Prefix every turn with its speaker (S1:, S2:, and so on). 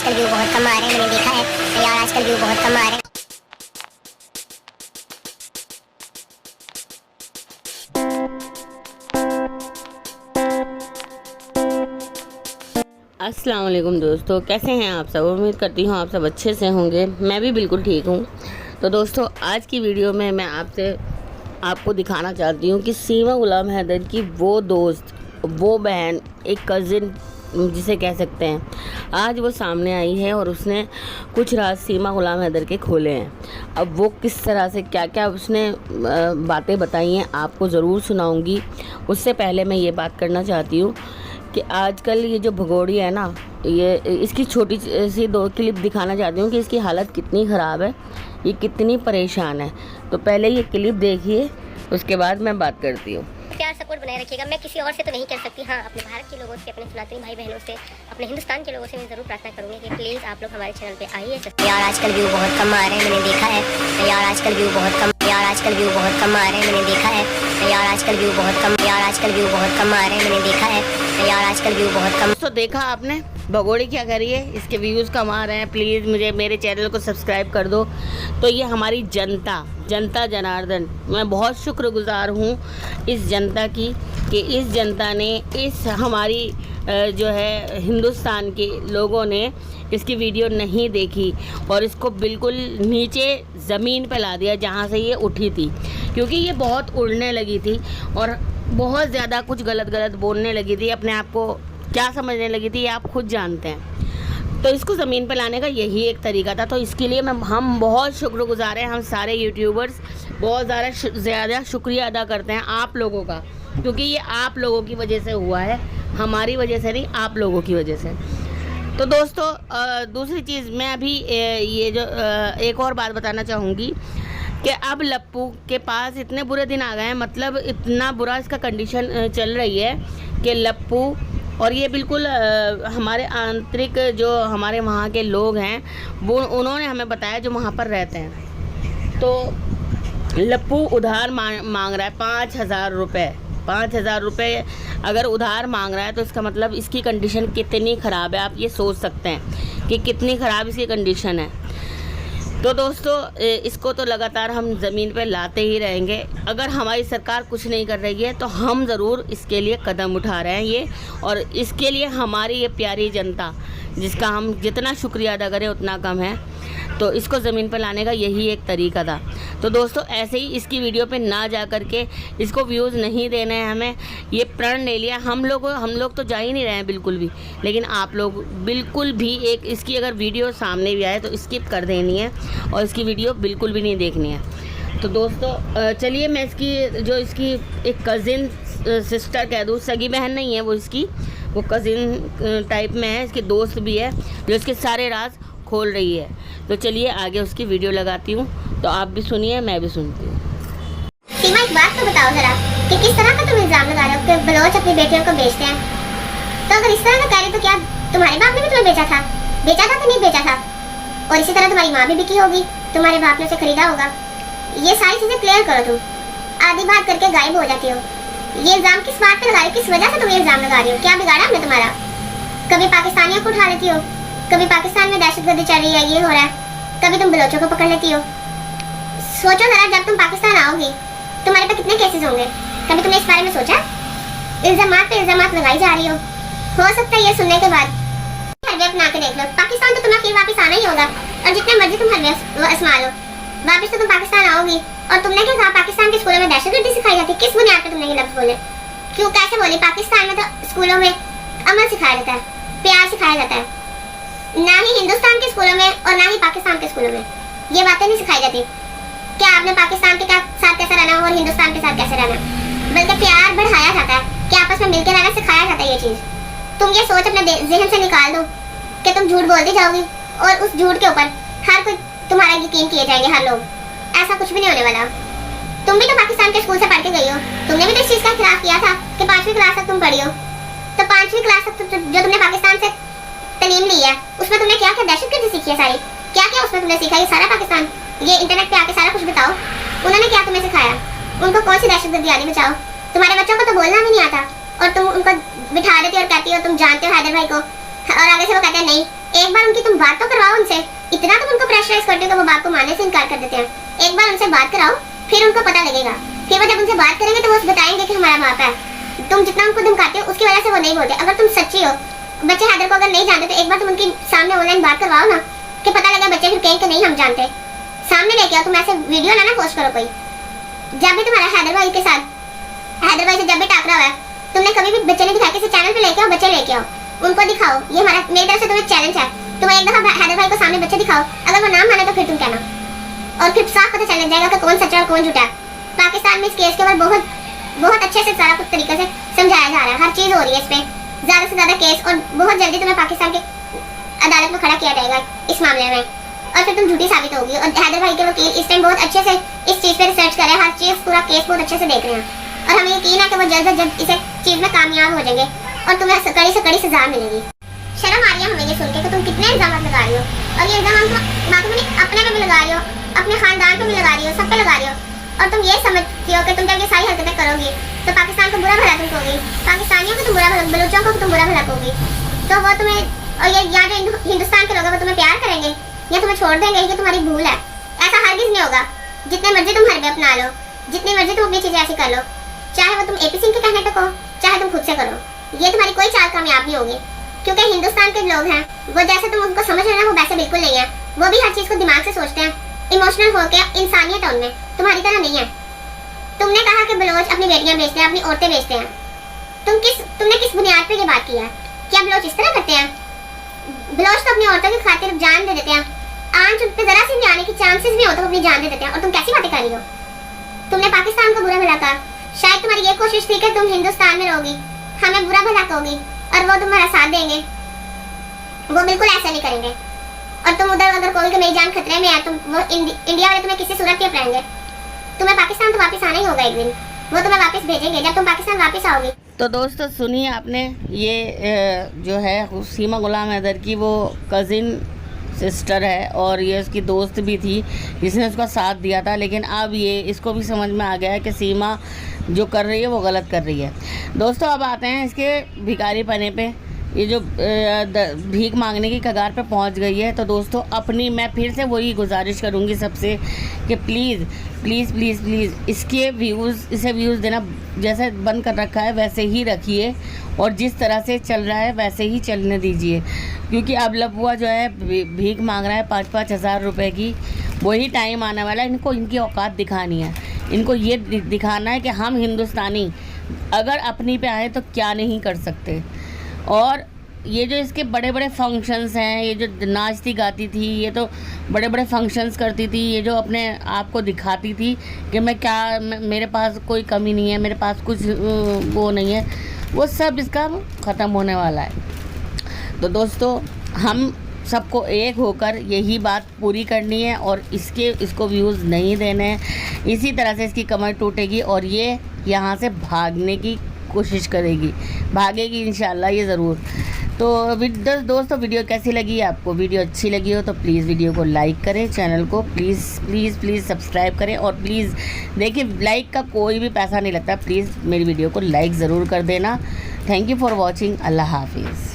S1: आजकल व्यू बहुत कम आ रहे हैं, मैंने देखा है यार, आजकल व्यू बहुत कम आ रहे हैं।
S2: अस्सलाम वालेकुम दोस्तों, कैसे हैं आप सब। उम्मीद करती हूँ आप सब अच्छे से होंगे। मैं भी बिल्कुल ठीक हूँ। तो दोस्तों, आज की वीडियो में मैं आपको दिखाना चाहती हूँ कि सीमा गुलाम हैदर की वो दोस्त, वो बहन, एक कज़िन जिसे कह सकते हैं, आज वो सामने आई है और उसने कुछ राज सीमा गुलाम हैदर के खोले हैं। अब वो किस तरह से क्या क्या उसने बातें बताई हैं आपको ज़रूर सुनाऊंगी। उससे पहले मैं ये बात करना चाहती हूँ कि आजकल ये जो भगोड़ी है ना, ये इसकी छोटी सी 2 क्लिप दिखाना चाहती हूँ कि इसकी हालत कितनी ख़राब है, ये कितनी परेशान है। तो पहले ये क्लिप देखिए, उसके बाद मैं बात करती हूँ।
S1: प्यार सपोर्ट बनाए रखिएगा। मैं किसी और से तो नहीं कर सकती, हाँ अपने भारत के लोगों से, अपने सनातनी भाई बहनों से, अपने हिंदुस्तान के लोगों से मैं ज़रूर प्रार्थना करूँगी कि प्लीज़ आप लोग हमारे चैनल पे आइए। यार आजकल व्यू बहुत कम आ रहे हैं, मैंने देखा है यार, आजकल व्यू बहुत कम, यार आजकल व्यू बहुत कम आ रहे हैं, मैंने देखा है यार, आजकल व्यू बहुत कम, यार आजकल व्यू बहुत कम आ रहे हैं, मैंने देखा है यार, आजकल व्यू बहुत कम।
S2: तो देखा आपने भगोड़ी क्या कर रही है, इसके व्यूज़ कम आ रहे हैं। प्लीज़ मेरे चैनल को सब्सक्राइब कर दो। तो ये हमारी जनता जनार्दन, मैं बहुत शुक्रगुजार हूँ इस जनता की कि इस जनता ने, इस हमारी जो है हिंदुस्तान के लोगों ने इसकी वीडियो नहीं देखी और इसको बिल्कुल नीचे ज़मीन पे ला दिया जहाँ से ये उठी थी, क्योंकि ये बहुत उड़ने लगी थी और बहुत ज़्यादा कुछ गलत बोलने लगी थी, अपने आप को क्या समझने लगी थी, ये आप खुद जानते हैं। तो इसको ज़मीन पे लाने का यही एक तरीका था। तो इसके लिए हम बहुत शुक्रगुजार हैं, हम सारे यूट्यूबर्स बहुत ज़्यादा शुक्रिया अदा करते हैं आप लोगों का, क्योंकि ये आप लोगों की वजह से हुआ है, हमारी वजह से नहीं, आप लोगों की वजह से। तो दोस्तों, दूसरी चीज़ मैं अभी ये जो एक और बात बताना चाहूँगी कि अब लप्पू के पास इतने बुरे दिन आ गए हैं, मतलब इतना बुरा इसका कंडीशन चल रही है कि लप्पू, और ये बिल्कुल हमारे आंतरिक जो हमारे वहाँ के लोग हैं वो उन्होंने हमें बताया जो वहाँ पर रहते हैं। तो लप्पू उधार मांग रहा है 5,000 रुपये। 5,000 रुपये अगर उधार मांग रहा है तो इसका मतलब इसकी कंडीशन कितनी ख़राब है, आप ये सोच सकते हैं कि कितनी ख़राब इसकी कंडीशन है। तो दोस्तों, इसको तो लगातार हम ज़मीन पे लाते ही रहेंगे। अगर हमारी सरकार कुछ नहीं कर रही है तो हम ज़रूर इसके लिए कदम उठा रहे हैं ये, और इसके लिए हमारी ये प्यारी जनता, जिसका हम जितना शुक्रिया अदा करें उतना कम है, तो इसको ज़मीन पर लाने का यही एक तरीका था। तो दोस्तों, ऐसे ही इसकी वीडियो पे ना जा कर के इसको व्यूज़ नहीं देने हैं, हमें ये प्रण ले लिया। हम लोग तो जा ही नहीं रहे हैं बिल्कुल भी, लेकिन आप लोग बिल्कुल भी एक इसकी अगर वीडियो सामने भी आए तो स्किप कर देनी है और इसकी वीडियो बिल्कुल भी नहीं देखनी है। तो दोस्तों, चलिए मैं इसकी एक कज़िन सिस्टर कह दूँ, सगी बहन नहीं है वो, इसकी वो कज़िन टाइप में है, इसकी दोस्त भी है जो इसके सारे राज खोल रही है। तो चलिए आगे उसकी वीडियो लगाती हूँ, तो आप भी सुनिए, मैं भी सुनती हूँ।
S1: सीमा, एक बात तो बताओ जरा कि किस तरह का तुम इल्जाम लगा रहे हो कि बलोच अपनी बेटियों को बेचते हैं। तो अगर इस तरह का कह रहे तो क्या तुम्हारे बाप ने भी तुम्हें बेचा था कि नहीं बेचा था? और इसी तरह तुम्हारी माँ भी बिकी होगी, तुम्हारे बाप ने उसे खरीदा होगा। ये सारी चीजें क्लियर करो। तुम आधी बात करके गायब हो जाती हो। ये इल्जाम किस बात पे लगा रही हो, किस वजह से तुम ये इल्जाम लगा रही हो? क्या बिगाड़ा हमने तुम्हारा? कभी पाकिस्तानियों को उठा लेती हो, कभी पाकिस्तान में दहशतगर्दी चल रही है, ये हो रहा है, कभी तुम बलोचों को पकड़ लेती हो। सोचो जरा, जब तुम पाकिस्तान आओगी तुम्हारे पे कितने केसेस होंगे? कभी तुमने इस बारे में सोचा? इल्जामात पे इल्जामात लगाई जा रही हो सकता है ये सुनने के बाद हरवे अपना के देख लो। पाकिस्तान तो तुम्हें फिर वापस आना ही होगा, और जितने मर्जी तुम हरवे इस्तेमाल लो, वापस तो तुम पाकिस्तान आओगी। और तुमने क्या कहा, पाकिस्तान के स्कूलों में दहशतगर्दी सिखाई जाती है? किस बुनियाद पे तुमने ये लफ्ज बोले? क्यों, कैसे बोले? पाकिस्तान में तो स्कूलों में अमल सिखाया जाता है, प्यार सिखाया जाता है, ना ही हिंदुस्तान के स्कूलों में और ना ही पाकिस्तान के स्कूलों में ये बातें नहीं सिखाई जाती। क्या आपने पाकिस्तान के साथ कैसे रहना और हिंदुस्तान के साथ कैसे रहना, बल्कि प्यार बढ़ाया जाता है कि आपस में मिलकर रहना सिखाया जाता है। ये चीज़ तुम ये सोच अपने ज़हन से निकाल दो कि तुम झूठ बोलती जाओगी और उस झूठ के ऊपर हर कोई तुम्हारा यकीन किए जाएंगे, हर लोग। ऐसा कुछ भी नहीं होने वाला। तुम भी तो पाकिस्तान के स्कूल से पढ़ के गई हो, तुमने भी तो इस चीज़ का खिलाफ किया था कि 5वीं क्लास तक तुम पढ़ी हो। तो 5वीं क्लास तक जो तुमने पाकिस्तान से तालीम ली है उसमें तुमने क्या क्या दहशतगर्दी सीखी है सारी? क्या क्या उसमें तुमने सीखा? ये सारा पाकिस्तान, ये इंटरनेट पे आके सारा कुछ बताओ, उन्होंने क्या तुम्हें सिखाया? उनको कौन सी दहशतगर्दी आनी? बताओ। तुम्हारे बच्चों को तो बोलना भी नहीं आता और तुम उनको बिठा देती और कहती हो तुम जानते हो हैदर भाई को, और आगे से वो कहते हैं नहीं। एक बार उनकी तुम बात तो करवाओ उनसे। इतना तुम उनको प्रेशराइज करते हो कि वो बात को मानने से इनकार कर देते हैं। एक बार उनसे बात कराओ, फिर उनको पता लगेगा। फिर वो जब उनसे बात करेंगे तो वो बताएंगे कि हमारा माँ है। तुम जितना उनको धमकाते हो उसकी वजह से वो नहीं बोलते। अगर तुम सच्ची हो, बच्चे हैदर को अगर नहीं जानते तो एक बार तुम उनके सामने ऑनलाइन बात करवाओ ना, कि पता लगा बच्चे फिर कहें कि नहीं हम जानते। सामने लेके आओ। तुम ऐसे वीडियो ना पोस्ट करो कोई। जब भी तुम्हारा हैदर भाई के साथ, हैदर भाई से जब भी टाकरा हुआ है, तुमने कभी भी बच्चे ने दिखाया, किसी चैनल पे लेके आओ, बच्चे लेके आओ, उनको दिखाओ। ये हमारा, मेरी तरफ से तुम्हें चैलेंज है। तुम एक दफा हैदर भाई को सामने बच्चे दिखाओ, अगर वो नाम माने तो फिर तुम कहना, और फिर साफ पता चल जाएगा कि कौन सच्चा और कौन झूठा है। पाकिस्तान में इस केस के ऊपर बहुत अच्छे से सारा कुछ तरीके से समझाया जा रहा है। हर चीज हो रही है इस पे, ज्यादा से ज्यादा केस, और बहुत जल्दी तुम्हें पाकिस्तान की अदालत में खड़ा किया जाएगा इस मामले में, और फिर तुम झूठी साबित होगी। और हैदर भाई के वकील इस टाइम बहुत अच्छे से इस चीज पे रिसर्च कर रहे हैं, हर चीज पूरा केस बहुत अच्छे से देख रहे हैं, और हमें यकीन है कि वो जल्द से जल्द इस चीज में कामयाब हो जाएंगे और तुम्हें कड़ी से कड़ी सजा मिलेगी। शर्म आ रही है हमें ये सुन के कि तुम कितने इल्जाम लगा रही हो, और ये इल्जाम अपने पे भी लगा रही हो, अपने खानदान पे भी लगा रही हो, सब पे लगा रही हो। और तुम ये समझती हो कि तुम जब ये सारी हरकतें करोगी तो पाकिस्तान को बुरा भला तुम कहोगी, पाकिस्तानियों को तुम बुरा भला, बलूचों को तुम बुरा भला कहोगी, तो वो तुम्हें, और ये यहाँ जो हिंदुस्तान के लोग हैं वो तुम्हें प्यार करेंगे या तुम्हें छोड़ देंगे, ये तुम्हारी भूल है। ऐसा हरगिज़ नहीं होगा। जितने मर्जी तुम हरबे अपना लो, जितनी मर्जी तुम अपनी चीजें ऐसी कर लो, चाहे वो तुम एपी सिंह के कहने पे कहो, चाहे तुम खुद से करो, ये तुम्हारी कोई चाल कामयाब नहीं होगी। क्योंकि हिंदुस्तान के लोग हैं, वो जैसे तुम उनको समझ रहे हो ना, वो वैसे बिल्कुल नहीं है। वो भी हर चीज को दिमाग से सोचते हैं, इमोशनल होकर। इंसानियत है उनमें, तुम्हारी तरह नहीं है। तुमने कहा कि बलोच अपनी बेटियां बेचते हैं, अपनी औरतें बेचते हैं। तुमने किस बुनियाद पे ये बात की है? क्या बलोच इस तरह करते हैं? बलोच तो अपनी औरतों की खातिर जान दे देते हैं। आंच उन पे जरा सी भी आने की चांसेस भी हो तो अपनी जान दे देते हैं। और तुम कैसी बातें कर रही हो? तुमने पाकिस्तान को बुरा भला कहा। शायद तुम्हारी ये कोशिश थी कि तुम हिंदुस्तान में रहोगी, हमें बुरा भला कहोगी, और वो तुम्हारा साथ देंगे। वो बिल्कुल ऐसा नहीं करेंगे। और तुम उधर अगर कोई कि मेरी जान खतरे में है, तुम वो इंडिया वाले तुम्हें किसी सूरत के अपनाएंगे। तुम्हें पाकिस्तान तो वापस आना ही होगा एक दिन, वो तुम्हें वापस भेजेंगे जब तुम पाकिस्तान वापस आओगी।
S2: तो दोस्तों सुनिए आपने, ये जो है सीमा गुलाम हैदर की वो कज़िन सिस्टर है, और ये उसकी दोस्त भी थी जिसने उसका साथ दिया था। लेकिन अब ये इसको भी समझ में आ गया है कि सीमा जो कर रही है वो गलत कर रही है। दोस्तों अब आते हैं इसके भिखारी पने पे। ये जो भीख मांगने की कगार पे पहुंच गई है। तो दोस्तों अपनी, मैं फिर से वही गुजारिश करूंगी सबसे कि प्लीज़ प्लीज़ प्लीज़ प्लीज़ इसे व्यूज़ देना जैसे बंद कर रखा है वैसे ही रखिए, और जिस तरह से चल रहा है वैसे ही चलने दीजिए। क्योंकि अब लबुआ जो है भीख मांग रहा है 5-5 हज़ार रुपये की। वही टाइम आने वाला है, इनको इनकी औकात दिखानी है। इनको ये दिखाना है कि हम हिंदुस्तानी अगर अपनी पे आए तो क्या नहीं कर सकते। और ये जो इसके बड़े बड़े फंक्शंस हैं, ये जो नाचती गाती थी, ये तो बड़े बड़े फंक्शंस करती थी, ये जो अपने आप को दिखाती थी कि मेरे पास कोई कमी नहीं है, मेरे पास कुछ वो नहीं है, वो सब इसका ख़त्म होने वाला है। तो दोस्तों हम सबको एक होकर यही बात पूरी करनी है, और इसको व्यूज़ नहीं देने हैं। इसी तरह से इसकी कमर टूटेगी और ये यहाँ से भागने की कोशिश करेगी, भागेगी इंशाल्लाह ये ज़रूर। तो दोस्तों वीडियो कैसी लगी आपको? वीडियो अच्छी लगी हो तो प्लीज़ वीडियो को लाइक करें, चैनल को प्लीज़ प्लीज़ प्लीज़ सब्सक्राइब करें, और प्लीज़ देखिए लाइक का कोई भी पैसा नहीं लगता, प्लीज़ मेरी वीडियो को लाइक ज़रूर कर देना। Thank you for watching. अल्लाह हाफिज़।